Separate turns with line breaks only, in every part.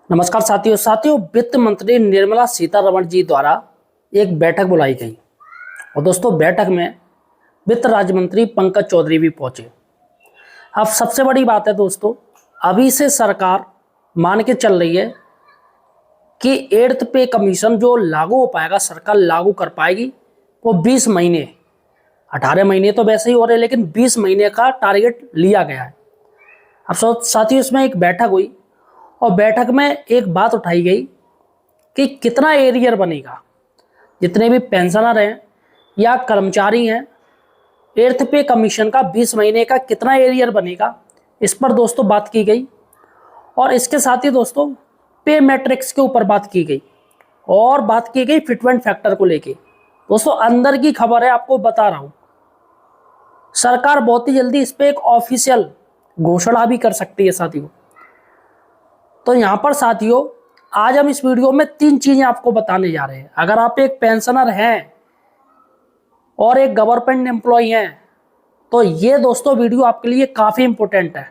नमस्कार साथियों वित्त मंत्री निर्मला सीतारमण जी द्वारा एक बैठक बुलाई गई और दोस्तों बैठक में वित्त राज्य मंत्री पंकज चौधरी भी पहुंचे। अब सबसे बड़ी बात है दोस्तों, अभी से सरकार मान के चल रही है कि 8th पे कमीशन जो लागू हो पाएगा, सरकार लागू कर पाएगी वो 20 महीने, 18 महीने तो वैसे ही हो रहे लेकिन 20 महीने का टारगेट लिया गया है। अब साथियों इसमें एक बैठक हुई और बैठक में एक बात उठाई गई कि कितना एरियर बनेगा, जितने भी पेंशनर हैं या कर्मचारी हैं, 8th पे कमीशन का 20 महीने का कितना एरियर बनेगा, इस पर दोस्तों बात की गई। और इसके साथ ही दोस्तों पे मैट्रिक्स के ऊपर बात की गई और बात की गई फिटमेंट फैक्टर को लेके। दोस्तों अंदर की खबर है, आपको बता रहा हूं, सरकार बहुत ही जल्दी इस पर एक ऑफिशियल घोषणा भी कर सकती है साथियों। तो यहाँ पर साथियों आज हम इस वीडियो में 3 चीजें आपको बताने जा रहे हैं। अगर आप एक पेंशनर हैं और एक गवर्नमेंट एम्प्लॉय हैं तो ये दोस्तों वीडियो आपके लिए काफी इंपॉर्टेंट है,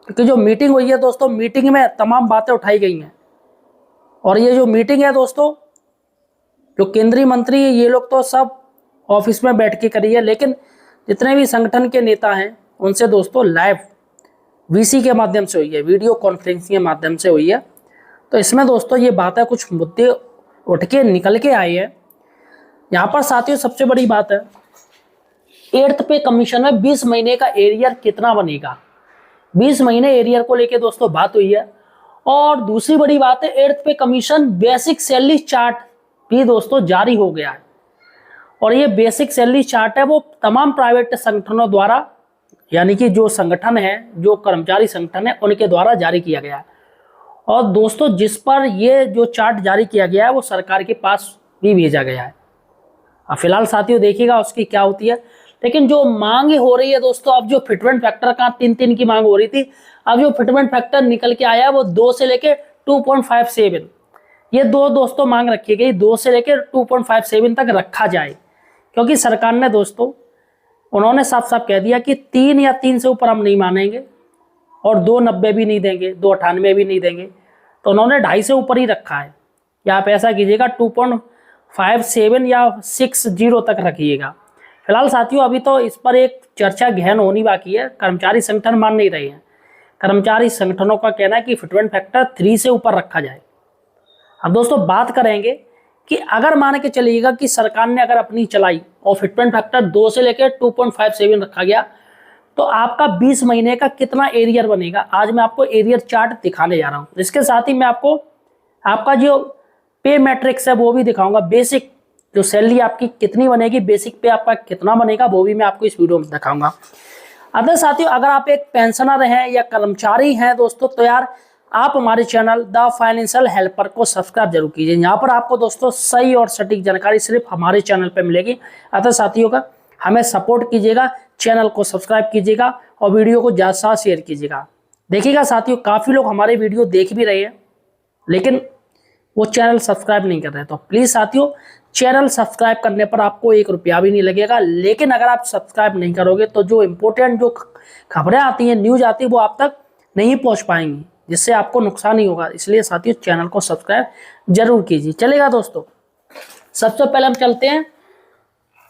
क्योंकि जो मीटिंग हुई है दोस्तों, मीटिंग में तमाम बातें उठाई गई हैं। और ये जो मीटिंग है दोस्तों, जो केंद्रीय मंत्री है ये लोग तो सब ऑफिस में बैठ के करी है, लेकिन जितने भी संगठन के नेता हैं उनसे दोस्तों लाइव वीसी के माध्यम से हुई है, वीडियो कॉन्फ्रेंसिंग के माध्यम से हुई है। तो इसमें दोस्तों ये बातें कुछ मुद्दे उठ के निकल के आई है। यहाँ पर साथियों सबसे बड़ी बात है, 8th पे कमीशन में 20 महीने का एरियर कितना बनेगा, 20 महीने एरियर को लेके दोस्तों बात हुई है। और दूसरी बड़ी बात है, 8th पे कमीशन बेसिक सैलरी चार्ट भी दोस्तों जारी हो गया है। और ये बेसिक सैलरी चार्ट है वो तमाम प्राइवेट संगठनों द्वारा, यानी कि जो संगठन है, जो कर्मचारी संगठन है, उनके द्वारा जारी किया गया है। और दोस्तों जिस पर ये जो चार्ट जारी किया गया है वो सरकार के पास भी भेजा गया है। अब फिलहाल साथियों देखिएगा उसकी क्या होती है। लेकिन जो मांग हो रही है दोस्तों, अब जो फिटमेंट फैक्टर का 3 की मांग हो रही थी, अब जो फिटमेंट फैक्टर निकल के आया वो 2 से लेके 2.57, ये दो दोस्तों मांग रखी गई, 2 से लेके 2.57 तक रखा जाए। क्योंकि सरकार ने दोस्तों, उन्होंने साफ साफ कह दिया कि 3 या 3 से ऊपर हम नहीं मानेंगे और 2.90 भी नहीं देंगे, 2.98 भी नहीं देंगे। तो उन्होंने 2.5 से ऊपर ही रखा है कि आप ऐसा कीजिएगा 2.57 या 60 तक रखिएगा। फिलहाल साथियों अभी तो इस पर एक चर्चा गहन होनी बाकी है, कर्मचारी संगठन मान नहीं रहे हैं। कर्मचारी संगठनों का कहना है कि फिटमेंट फैक्टर 3 से ऊपर रखा जाए। अब दोस्तों बात करेंगे कि अगर मान के चलिएगा कि सरकार ने अगर अपनी चलाई और फिटमेंट फैक्टर 2 से लेकर 2.57 रखा गया, तो आपका 20 महीने का कितना एरियर बनेगा, आज मैं आपको एरियर चार्ट दिखाने जा रहा हूं। इसके साथ ही मैं आपको आपका जो पे मैट्रिक्स है वो भी दिखाऊंगा, बेसिक जो सैलरी आपकी कितनी बनेगी, बेसिक पे आपका कितना बनेगा, वो भी मैं आपको इस वीडियो में दिखाऊंगा। अगर साथियों अगर आप एक पेंशनर हैं या कर्मचारी हैं दोस्तों, तो यार आप हमारे चैनल द फाइनेंशियल हेल्पर को सब्सक्राइब जरूर कीजिए। यहाँ पर आपको दोस्तों सही और सटीक जानकारी सिर्फ हमारे चैनल पर मिलेगी। अतः साथियों का हमें सपोर्ट कीजिएगा, चैनल को सब्सक्राइब कीजिएगा और वीडियो को ज़्यादा से ज़्यादा शेयर कीजिएगा। देखिएगा साथियों काफ़ी लोग हमारे वीडियो देख भी रहे हैं लेकिन वो चैनल सब्सक्राइब नहीं कर रहे, तो प्लीज़ साथियों चैनल सब्सक्राइब करने पर आपको 1 रुपया भी नहीं लगेगा। लेकिन अगर आप सब्सक्राइब नहीं करोगे तो जो इम्पोर्टेंट जो खबरें आती हैं, न्यूज आती है, वो आप तक नहीं पहुँच पाएंगी, जिससे आपको नुकसान ही होगा। इसलिए साथियों चैनल को सब्सक्राइब जरूर कीजिए। चलेगा दोस्तों, सबसे पहले हम चलते हैं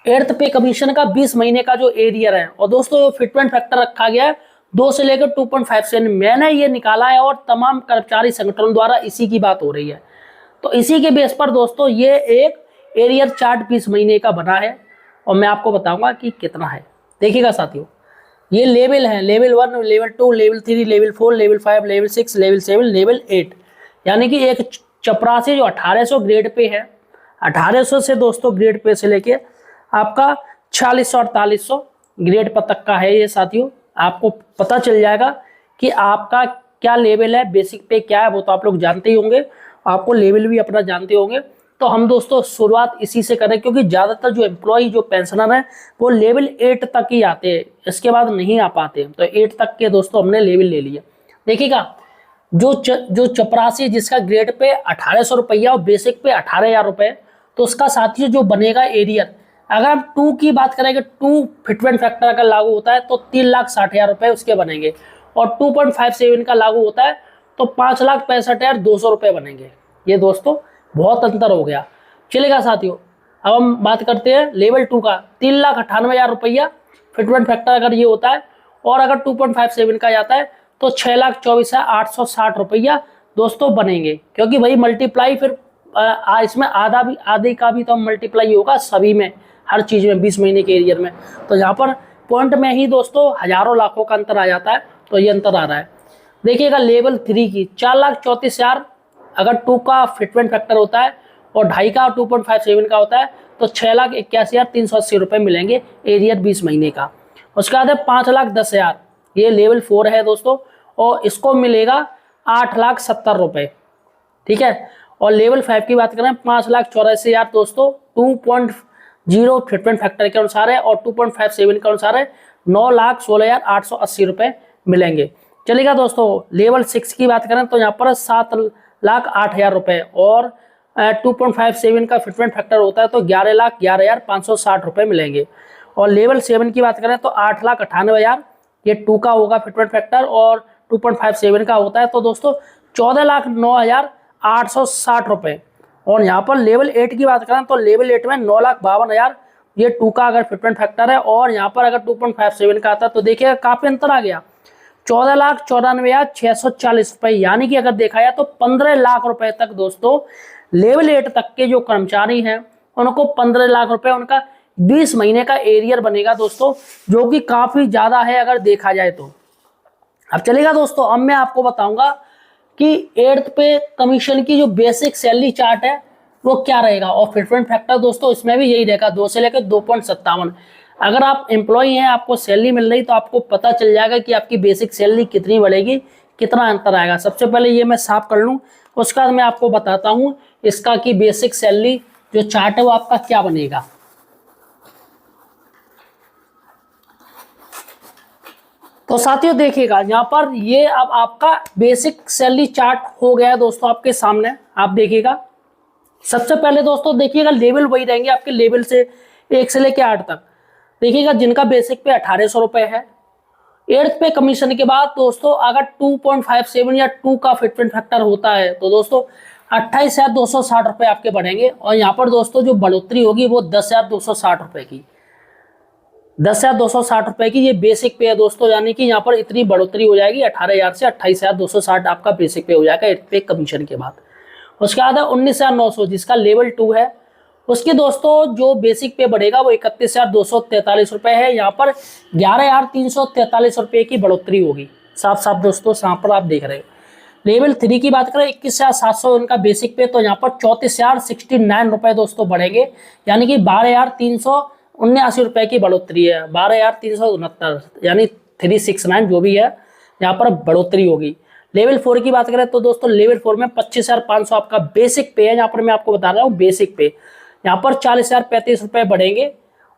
8th पे कमीशन का 20 महीने का जो एरियर है। और दोस्तों फिटमेंट फैक्टर रखा गया है 2 से लेकर 2.57, मैंने ये निकाला है और तमाम कर्मचारी संगठनों द्वारा इसी की बात हो रही है। तो इसी के बेस पर दोस्तों ये एक एरियर चार्ट 20 महीने का बना है और मैं आपको बताऊंगा कि कितना है। देखिएगा साथियों, ये लेवल है, level 1, level 2, level 3, level 4, level 5, level 6, level 7, level 8, यानी कि एक चपरासी जो 1800 ग्रेड पे है, 1800 से दोस्तों ग्रेड पे से लेके आपका 4600 4800 ग्रेड पर तक का है ये साथियों। आपको पता चल जाएगा कि आपका क्या लेवल है, बेसिक पे क्या है, वो तो आप लोग जानते ही होंगे, आपको लेवल भी अपना जानते होंगे। तो हम दोस्तों शुरुआत इसी से करें, क्योंकि ज़्यादातर जो एम्प्लॉय जो पेंशनर हैं वो लेवल 8 तक ही आते हैं, इसके बाद नहीं आ पाते। तो 8 तक के दोस्तों हमने लेवल ले लिया। देखिएगा जो चपरासी जिसका ग्रेड पे 1800 रुपया और बेसिक पे 18,000 रुपये, तो उसका साथियों जो बनेगा एरियर, अगर हम 2 की बात करेंगे, 2 फिटमेंट फैक्टर अगर लागू होता है तो 3,60,000 रुपये उसके बनेंगे। और 2.57 का लागू होता है तो 5,65,200 रुपये बनेंगे। ये दोस्तों बहुत अंतर हो गया। चलेगा साथियों। अब हम बात करते हैं लेवल 2 का। 3,98,000 रुपया फिटमेंट फैक्टर अगर ये होता है, और अगर 2.57 का जाता है तो 6,24,860 रुपया दोस्तों बनेंगे। क्योंकि भाई मल्टीप्लाई फिर इसमें आधे का भी तो मल्टीप्लाई होगा सभी में, हर चीज़ में 20 महीने के एरियर में। तो यहाँ पर पॉइंट में ही दोस्तों हजारों लाखों का अंतर आ जाता है। तो ये अंतर आ रहा है। देखिएगा लेवल 3 की 4,34,000 अगर 2 का फिटमेंट फैक्टर होता है और 2.5 का 2.57 का होता है तो 6,81,380 रुपये मिलेंगे एरियर 20 महीने का। उसके बाद है 5,10,000, ये लेवल 4 है दोस्तों, और इसको मिलेगा 8,70,000 रुपये। ठीक है। और लेवल 5 की बात करें 5,84,000 दोस्तों 2.0 फिटमेंट फैक्टर के अनुसार है, और 2.57 के अनुसार है 9,16,880 रुपये मिलेंगे। चलेगा दोस्तों। लेवल 6 की बात करें तो यहाँ पर 7,08,000 रुपये, और 2.57 का फिटमेंट फैक्टर होता है तो 11,11,560 रुपये मिलेंगे। और लेवल 7 की बात करें तो 8,98,000, ये 2 का होगा फिटमेंट फैक्टर, और 2.57 का होता है तो दोस्तों 14,09,860 रुपये। और यहाँ पर लेवल 8 की बात करें तो लेवल 8 में 9,52,000, ये 2 का अगर फिटमेंट फैक्टर है, और यहाँ पर अगर 2.57 का आता है तो देखिएगा काफ़ी अंतर आ गया। 14,94,640 रुपये, यानी कि अगर देखा जाए तो 15 लाख रुपए तक दोस्तों लेवल 8 तक के जो कर्मचारी हैं उनको 15 लाख रुपए उनका 20 महीने का एरियर बनेगा दोस्तों, जो कि काफ़ी ज़्यादा है अगर देखा जाए तो। अब चलेगा दोस्तों। अब मैं आपको बताऊंगा कि 8th पे कमीशन की जो बेसिक सैलरी चार्ट है वो क्या रहेगा, और फिटमेंट फैक्टर दोस्तों इसमें भी यही रहेगा 2 से लेकर 2.57। अगर आप एम्प्लॉय हैं, आपको सैलरी मिल रही, तो आपको पता चल जाएगा कि आपकी बेसिक सैलरी कितनी बढ़ेगी, कितना अंतर आएगा। सबसे पहले ये मैं साफ कर लूँ, उसके बाद मैं आपको बताता हूँ इसका कि बेसिक सैलरी जो चार्ट है वो आपका क्या बनेगा। तो साथियों देखिएगा यहाँ पर ये अब आपका बेसिक सैलरी चार्ट हो गया है दोस्तों आपके सामने। आप देखिएगा सबसे पहले दोस्तों देखिएगा लेवल वही रहेंगे आपके, लेवल से 1 से लेकर 8 तक। देखिएगा जिनका बेसिक पे 1,800 रुपये है, 8th पे कमीशन के बाद दोस्तों अगर 2.57 या 2 का फिटमेंट फैक्टर होता है तो दोस्तों 28,260 रुपये आपके बढ़ेंगे। और यहाँ पर दोस्तों जो बढ़ोतरी होगी वो 10,260 रुपये की, 10,260 रुपये की ये बेसिक पे है दोस्तों, यानी कि यहाँ पर इतनी बढ़ोतरी हो जाएगी 18,000 से 28,260 आपका बेसिक पे हो जाएगा 8th पे कमीशन के बाद। उसके बाद है 19,900 जिसका लेवल 2 है, उसके दोस्तों जो बेसिक पे बढ़ेगा वो 31,243 रुपये है। यहाँ पर 11,343 रुपये की बढ़ोतरी होगी, साफ साफ दोस्तों यहाँ पर आप देख रहे हैं। लेवल 3 की बात करें 21,700 उनका बेसिक पे, तो यहाँ पर 34,069 रुपये दोस्तों बढ़ेंगे, यानी कि 12,379 रुपये की बढ़ोतरी है, 12,369 यानी 369 जो भी है यहाँ पर बढ़ोतरी होगी। लेवल 4 की बात करें तो दोस्तों लेवल 4 में 25,500 आपका बेसिक पे है। यहाँ पर मैं आपको बता रहा हूँ बेसिक पे, यहाँ पर 40,035 रुपये बढ़ेंगे,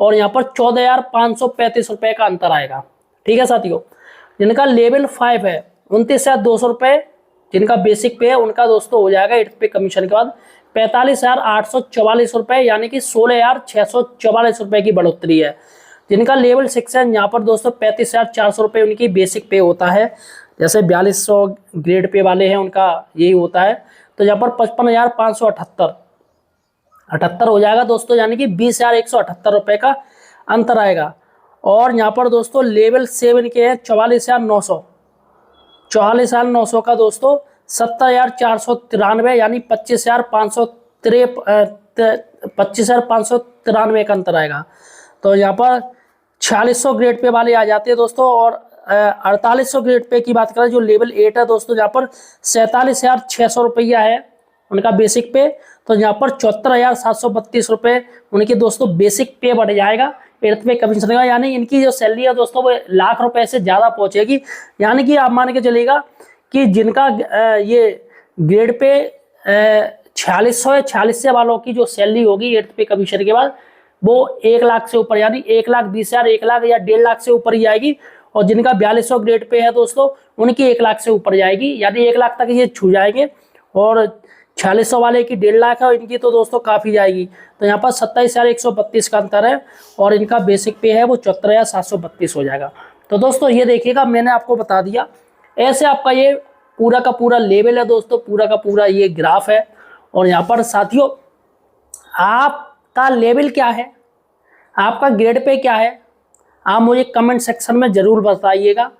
और यहाँ पर 14,535 रुपये का अंतर आएगा। ठीक है साथियों। जिनका लेवल 5 है 29,200 रुपये जिनका बेसिक पे है उनका दोस्तों हो जाएगा 8th पे कमीशन के बाद 45,844 रुपये, यानी कि 16,644 रुपये की बढ़ोतरी है। जिनका लेवल 6 है यहाँ पर दोस्तों 35,400 रुपये उनकी बेसिक पे होता है, जैसे 4200 ग्रेड पे वाले हैं उनका यही होता है। तो यहाँ पर 55,578 हो जाएगा दोस्तों, यानी कि 20,178 रुपये का अंतर आएगा। और यहाँ पर दोस्तों लेवल 7 के हैं 44,900 का दोस्तों 70,493 यानी 25,593 का अंतर आएगा। तो यहाँ पर 4600 ग्रेड पे वाले आ जाते हैं दोस्तों। और 4800 ग्रेड पे की बात करें जो लेवल 8 है दोस्तों, जहाँ पर 47,600 रुपया है उनका बेसिक पे, तो यहाँ पर 74,732 रुपये उनकी दोस्तों बेसिक पे बढ़ जाएगा 8th पे कमीशन का, यानी इनकी जो सैलरी है दोस्तों वो लाख रुपए से ज़्यादा पहुँचेगी। यानी कि आप मान के चलिएगा कि जिनका ये ग्रेड पे 4600 है, 4600 वालों की जो सैलरी होगी 8th पे कमीशन के बाद वो 1 लाख से ऊपर, यानी 1,20,000, 1 लाख या 1.5 लाख से ऊपर ही आएगी। और जिनका 4200 ग्रेड पे है दोस्तों उनकी 1 लाख से ऊपर जाएगी, यानी 1 लाख तक ये छू जाएंगे। और 4600 वाले की 1.5 लाख है और इनकी तो दोस्तों काफ़ी जाएगी। तो यहाँ पर 27,132 का अंतर है, और इनका बेसिक पे है वो 74,732 हो जाएगा। तो दोस्तों ये देखिएगा मैंने आपको बता दिया, ऐसे आपका ये पूरा का पूरा लेवल है दोस्तों, पूरा का पूरा ये ग्राफ है। और यहाँ पर साथियों आपका लेवल क्या है, आपका ग्रेड पे क्या है, आप मुझे कमेंट सेक्शन में ज़रूर बताइएगा।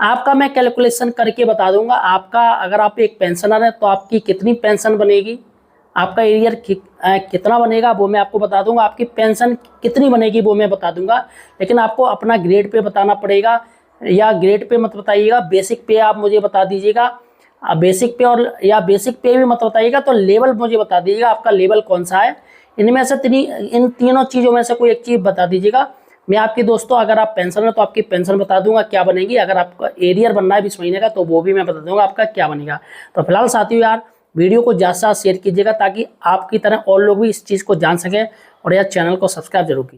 आपका मैं कैलकुलेशन करके बता दूंगा। आपका अगर आप एक पेंशनर है तो आपकी कितनी पेंशन बनेगी, आपका एरियर कितना बनेगा वो मैं आपको बता दूंगा, आपकी पेंशन कितनी बनेगी वो मैं बता दूंगा। लेकिन आपको अपना ग्रेड पे बताना पड़ेगा, या ग्रेड पे मत बताइएगा, बेसिक पे आप मुझे बता दीजिएगा। बेसिक पे और या बेसिक पे भी मत बताइएगा, तो लेवल मुझे बता दीजिएगा आपका लेवल कौन सा है। इनमें से इन तीनों चीज़ों में से कोई एक चीज़ बता दीजिएगा। मैं आपकी दोस्तों अगर आप पेंशन है तो आपकी पेंशन बता दूंगा क्या बनेगी, अगर आपका एरियर बनना है 20 महीने का तो वो भी मैं बता दूंगा आपका क्या बनेगा। तो फिलहाल साथियों यार वीडियो को ज़्यादा से ज़्यादा शेयर कीजिएगा ताकि आपकी तरह और लोग भी इस चीज़ को जान सकें, और यार चैनल को सब्सक्राइब जरूर कीजिए।